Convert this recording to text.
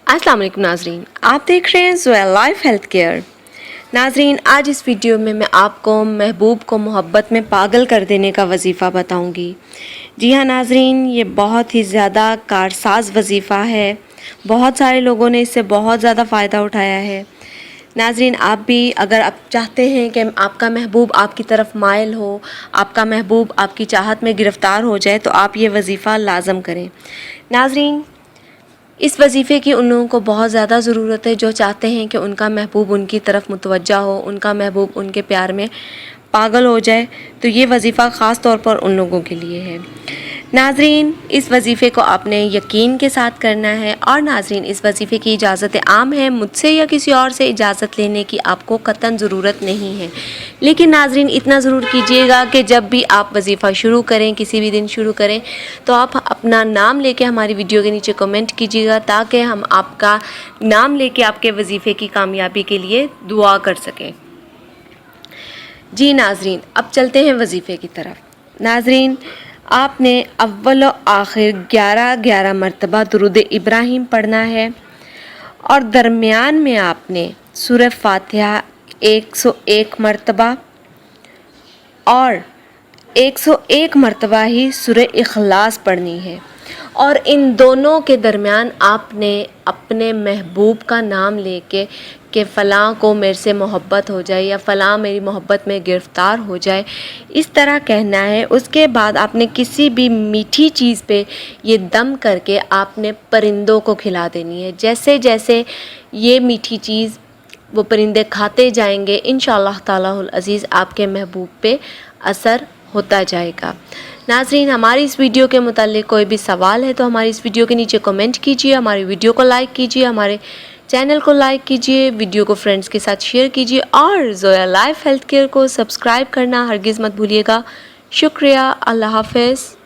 अस्सलाम वालेकुम नाजरीन, आप देख रहे हैं ज़ोया लाइफ हेल्थ केयर। नाजरीन, आज इस वीडियो में मैं आपको महबूब को मोहब्बत में पागल कर देने का वजीफ़ा बताऊंगी। जी हाँ नाजरीन, ये बहुत ही ज़्यादा कारसाज वजीफ़ा है। बहुत सारे लोगों ने इससे बहुत ज़्यादा फ़ायदा उठाया है। नाजरीन, आप भी अगर आप चाहते हैं कि आपका महबूब आपकी तरफ माइल हो, आपका महबूब आपकी चाहत में गिरफ़्तार हो जाए, तो आप ये वजीफ़ा लाजम करें। नाजरीन, इस वजीफ़े की उन लोगों को बहुत ज़्यादा ज़रूरत है जो चाहते हैं कि उनका महबूब उनकी तरफ मुतवज्जा हो, उनका महबूब उनके प्यार में पागल हो जाए। तो ये वजीफ़ा ख़ास तौर पर उन लोगों के लिए है। नाजरीन, इस वजीफ़े को आपने यकीन के साथ करना है। और नाजरीन, इस वजीफ़े की इजाज़त आम है, मुझसे या किसी और से इजाज़त लेने की आपको कतन ज़रूरत नहीं है। लेकिन नाजरीन, इतना ज़रूर कीजिएगा कि जब भी आप वजीफ़ा शुरू करें, किसी भी दिन शुरू करें, तो आप अपना नाम लेके हमारी वीडियो के नीचे कमेंट कीजिएगा, ताकि हम आपका नाम लेके आपके वजीफ़े की कामयाबी के लिए दुआ कर सकें। जी नाजरीन, अब चलते हैं वजीफ़े की तरफ। नाजरीन, आपने अव्वल व आखिर 11 मरतबा दुरूद इब्राहिम पढ़ना है और दरमियान में आपने सूरह फातिहा 101 मरतबा और 101 मरतबा ही सूरह इखलास पढ़नी है। और इन दोनों के दरमियान आपने अपने महबूब का नाम लेके कि फ़लाँ को मेरे से मोहब्बत हो जाए या फ़लाँ मेरी मोहब्बत में गिरफ़्तार हो जाए, इस तरह कहना है। उसके बाद आपने किसी भी मीठी चीज़ पे ये दम करके आपने परिंदों को खिला देनी है। जैसे जैसे ये मीठी चीज़ वो परिंदे खाते जाएंगे, इंशाअल्लाह तालाहुल अज़ीज़ आपके महबूब पे असर होता जाएगा। नाज़रीन, हमारी इस वीडियो के मुताल्लिक़ कोई भी सवाल है तो हमारी इस वीडियो के नीचे कमेंट कीजिए, हमारी वीडियो को लाइक कीजिए, हमारे चैनल को लाइक कीजिए, वीडियो को फ्रेंड्स के साथ शेयर कीजिए और ज़ोया लाइफ हेल्थ केयर को सब्सक्राइब करना हरगिज़ मत भूलिएगा। शुक्रिया। अल्लाह हाफ़िज़।